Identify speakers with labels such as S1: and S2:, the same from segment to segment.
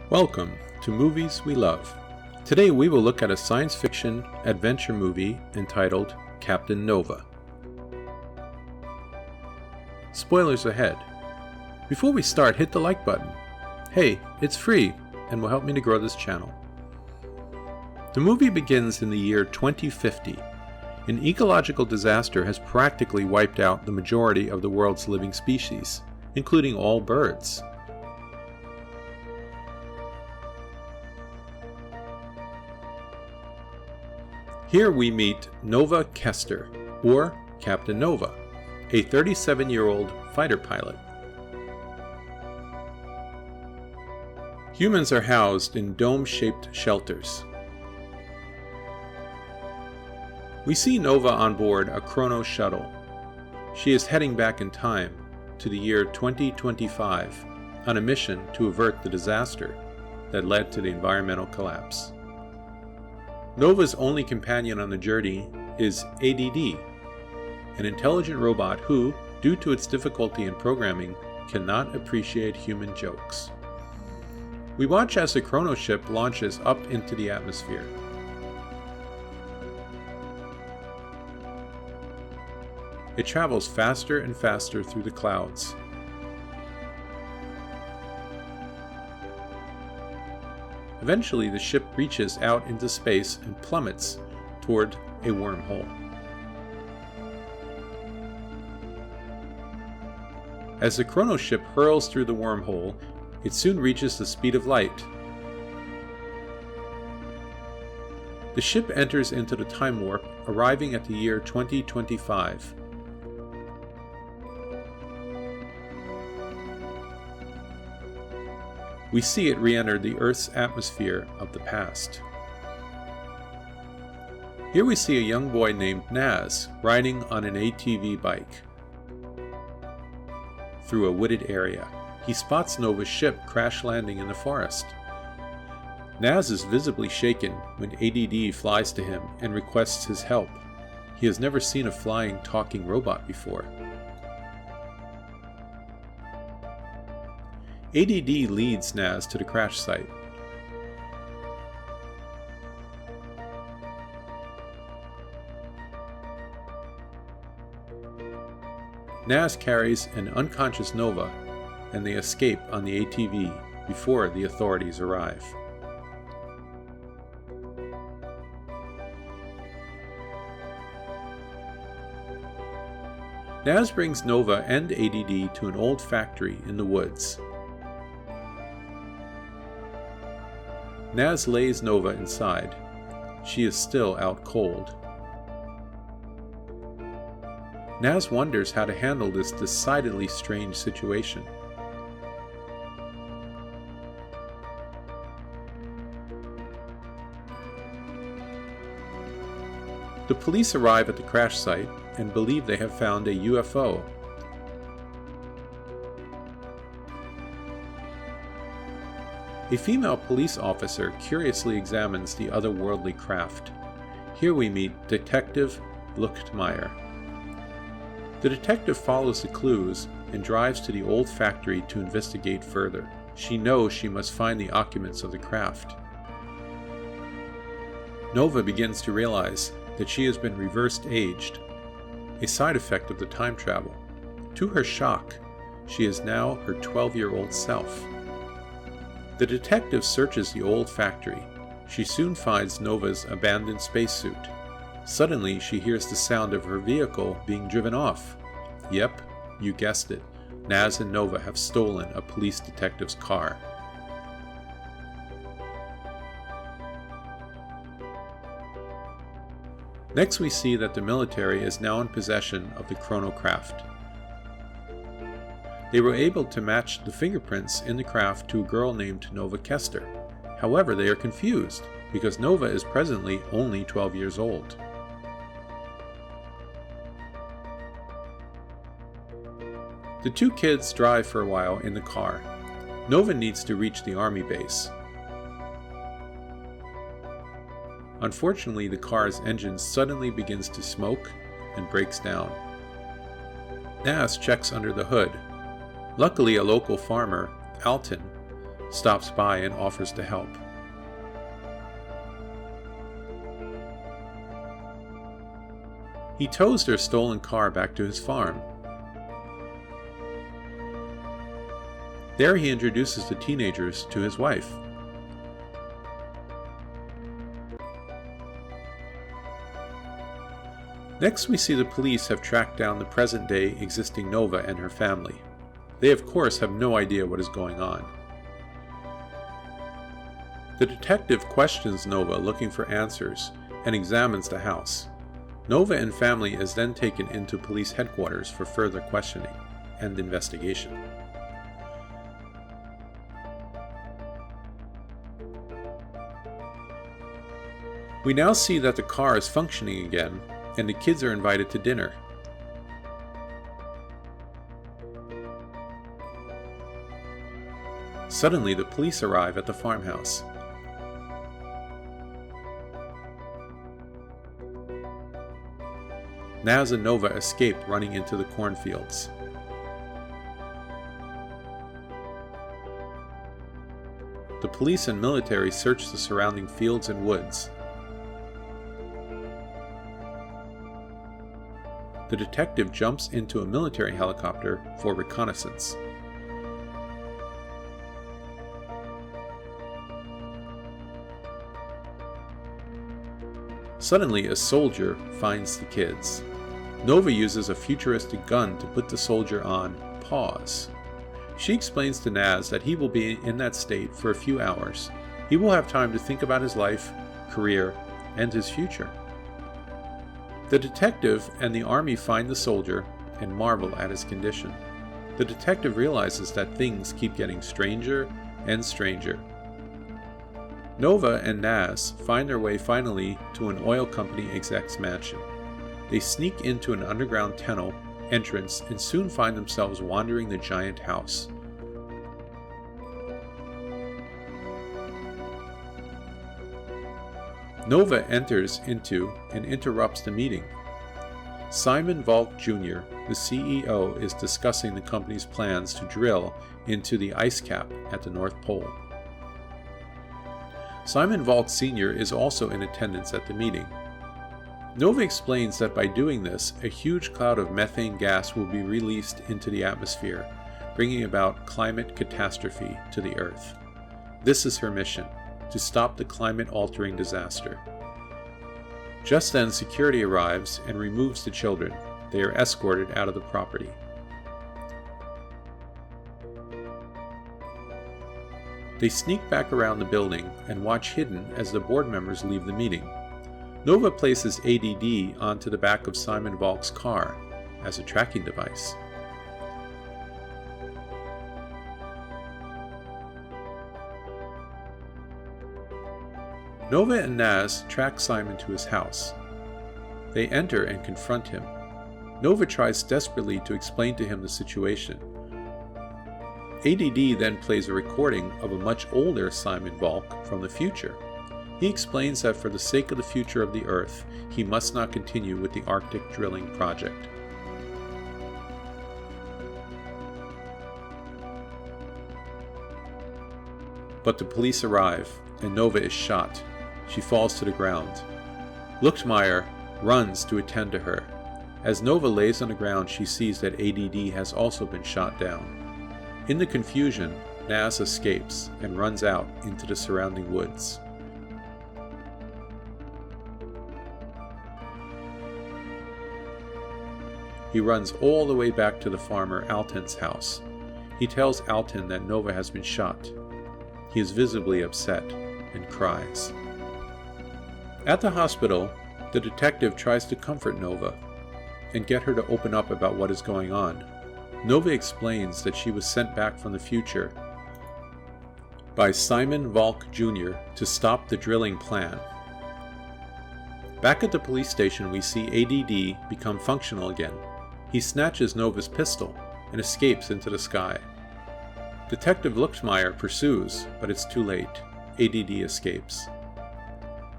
S1: Welcome to Movies We Love. Today we will look at a science fiction adventure movie entitled Captain Nova. Spoilers ahead. Before we start, hit the like button. Hey, it's free and will help me to grow this channel. The movie begins in the year 2050. An ecological disaster has practically wiped out the majority of the world's living species, including all birds. Here we meet Nova Kester, or Captain Nova, a 37-year-old fighter pilot. Humans are housed in dome-shaped shelters. We see Nova on board a Chrono shuttle. She is heading back in time to the year 2025 on a mission to avert the disaster that led to the environmental collapse. Nova's only companion on the journey is ADD, an intelligent robot who, due to its difficulty in programming, cannot appreciate human jokes. We watch as the Chrono ship launches up into the atmosphere. It travels faster and faster through the clouds. Eventually, the ship reaches out into space and plummets toward a wormhole. As the Chrono ship hurls through the wormhole, it soon reaches the speed of light. The ship enters into the time warp, arriving at the year 2025. We see it re-enter the Earth's atmosphere of the past. Here we see a young boy named Naz riding on an ATV bike through a wooded area. He spots Nova's ship crash landing in the forest. Naz is visibly shaken when ADD flies to him and requests his help. He has never seen a flying, talking robot before. ADD leads Naz to the crash site. Naz carries an unconscious Nova, and they escape on the ATV before the authorities arrive. Naz brings Nova and ADD to an old factory in the woods. Naz lays Nova inside. She is still out cold. Naz wonders how to handle this decidedly strange situation. The police arrive at the crash site and believe they have found a UFO. A female police officer curiously examines the otherworldly craft. Here we meet Detective Luchtmeyer. The detective follows the clues and drives to the old factory to investigate further. She knows she must find the occupants of the craft. Nova begins to realize that she has been reversed aged, a side effect of the time travel. To her shock, she is now her 12-year-old self. The detective searches the old factory. She soon finds Nova's abandoned spacesuit. Suddenly, she hears the sound of her vehicle being driven off. Yep, you guessed it. Naz and Nova have stolen a police detective's car. Next, we see that the military is now in possession of the Chrono craft. They were able to match the fingerprints in the craft to a girl named Nova Kester. However, they are confused because Nova is presently only 12 years old. The two kids drive for a while in the car. Nova needs to reach the army base. Unfortunately, the car's engine suddenly begins to smoke and breaks down. Naz checks under the hood. Luckily, a local farmer, Alton, stops by and offers to help. He tows their stolen car back to his farm. There he introduces the teenagers to his wife. Next, we see the police have tracked down the present-day existing Nova and her family. They, of course, have no idea what is going on. The detective questions Nova, looking for answers, and examines the house. Nova and family is then taken into police headquarters for further questioning and investigation. We now see that the car is functioning again, and the kids are invited to dinner. Suddenly, the police arrive at the farmhouse. Naz and Nova escape, running into the cornfields. The police and military search the surrounding fields and woods. The detective jumps into a military helicopter for reconnaissance. Suddenly, a soldier finds the kids. Nova uses a futuristic gun to put the soldier on pause. She explains to Naz that he will be in that state for a few hours. He will have time to think about his life, career, and his future. The detective and the army find the soldier and marvel at his condition. The detective realizes that things keep getting stranger and stranger. Nova and Naz find their way finally to an oil company exec's mansion. They sneak into an underground tunnel entrance and soon find themselves wandering the giant house. Nova enters into and interrupts the meeting. Simon Volk Jr., the CEO, is discussing the company's plans to drill into the ice cap at the North Pole. Simon Volk Sr. is also in attendance at the meeting. Nova explains that by doing this, a huge cloud of methane gas will be released into the atmosphere, bringing about climate catastrophe to the Earth. This is her mission, to stop the climate-altering disaster. Just then, security arrives and removes the children. They are escorted out of the property. They sneak back around the building and watch hidden as the board members leave the meeting. Nova places ADD onto the back of Simon Volk's car as a tracking device. Nova and Naz track Simon to his house. They enter and confront him. Nova tries desperately to explain to him the situation. ADD then plays a recording of a much older Simon Volk from the future. He explains that for the sake of the future of the Earth, he must not continue with the Arctic drilling project. But the police arrive, and Nova is shot. She falls to the ground. Luchtmeyer runs to attend to her. As Nova lays on the ground, she sees that ADD has also been shot down. In the confusion, Naz escapes and runs out into the surrounding woods. He runs all the way back to the farmer Alten's house. He tells Alten that Nova has been shot. He is visibly upset and cries. At the hospital, the detective tries to comfort Nova and get her to open up about what is going on. Nova explains that she was sent back from the future by Simon Volk Jr. to stop the drilling plan. Back at the police station, we see ADD become functional again. He snatches Nova's pistol and escapes into the sky. Detective Luchtmeyer pursues, but it's too late. ADD escapes.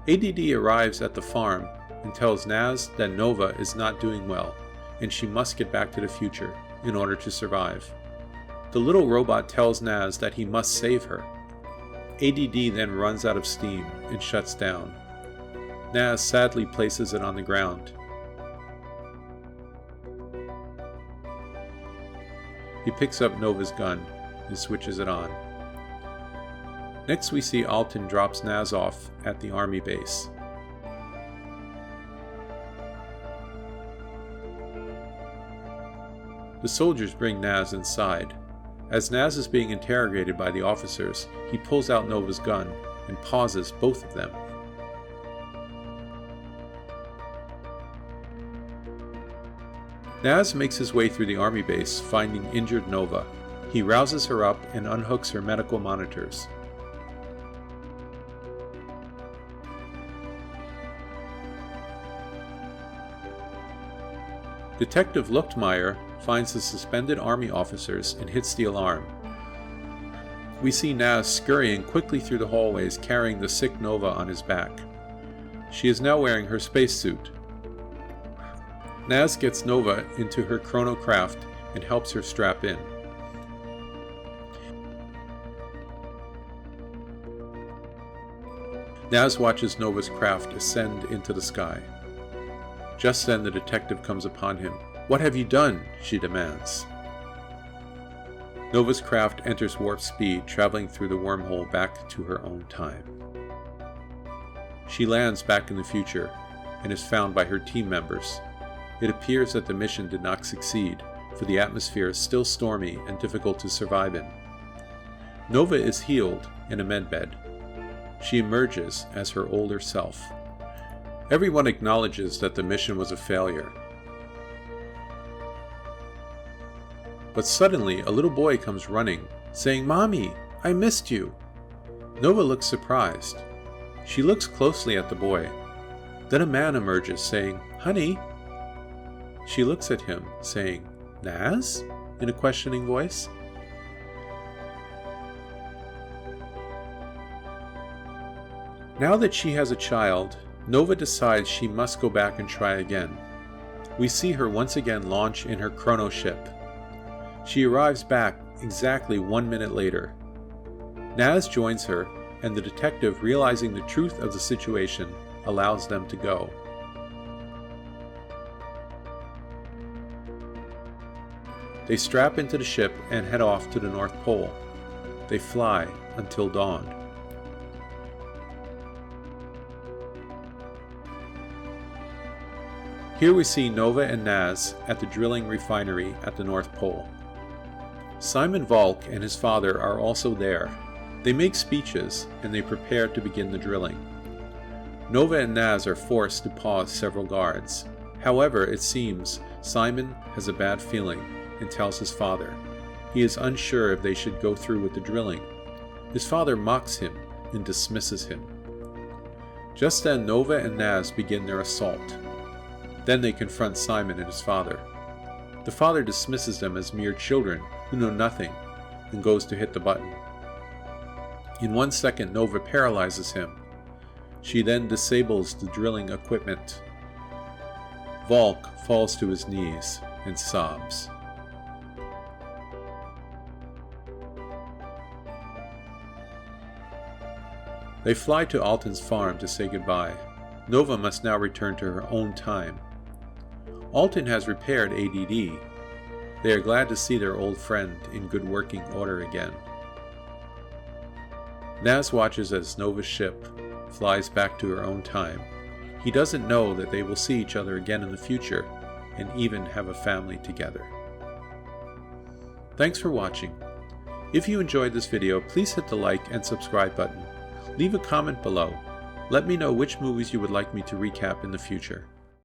S1: ADD arrives at the farm and tells Naz that Nova is not doing well, and she must get back to the future in order to survive. The little robot tells Naz that he must save her, ADD then runs out of steam and shuts down. Naz sadly places it on the ground. He picks up Nova's gun and switches it on. Next we see Alton drops Naz off at the army base. The soldiers bring Naz inside. As Naz is being interrogated by the officers, he pulls out Nova's gun and pauses both of them. Naz makes his way through the army base, finding injured Nova. He rouses her up and unhooks her medical monitors. Detective Luchtmeyer finds the suspended army officers and hits the alarm. We see Naz scurrying quickly through the hallways carrying the sick Nova on his back. She is now wearing her spacesuit. Naz gets Nova into her chronocraft and helps her strap in. Naz watches Nova's craft ascend into the sky. Just then the detective comes upon him. "What have you done?" she demands. Nova's craft enters warp speed, traveling through the wormhole back to her own time. She lands back in the future and is found by her team members. It appears that the mission did not succeed, for the atmosphere is still stormy and difficult to survive in. Nova is healed in a medbed. She emerges as her older self. Everyone acknowledges that the mission was a failure. But suddenly, a little boy comes running, saying, "Mommy, I missed you." Nova looks surprised. She looks closely at the boy. Then a man emerges, saying, "Honey." She looks at him, saying, "Naz?" in a questioning voice. Now that she has a child, Nova decides she must go back and try again. We see her once again launch in her chrono ship. She arrives back exactly 1 minute later. Naz joins her, and the detective, realizing the truth of the situation, allows them to go. They strap into the ship and head off to the North Pole. They fly until dawn. Here we see Nova and Naz at the drilling refinery at the North Pole. Simon Valk and his father are also there. They make speeches and they prepare to begin the drilling. Nova and Naz are forced to pause several guards. However, it seems Simon has a bad feeling and tells his father. He is unsure if they should go through with the drilling. His father mocks him and dismisses him. Just then Nova and Naz begin their assault. Then they confront Simon and his father. The father dismisses them as mere children who know nothing and goes to hit the button. In 1 second, Nova paralyzes him. She then disables the drilling equipment. Valk falls to his knees and sobs. They fly to Alton's farm to say goodbye. Nova must now return to her own time. Alton has repaired ADD. They are glad to see their old friend in good working order again. Naz watches as Nova's ship flies back to her own time. He doesn't know that they will see each other again in the future and even have a family together. Thanks for watching. If you enjoyed this video, please hit the like and subscribe button. Leave a comment below. Let me know which movies you would like me to recap in the future.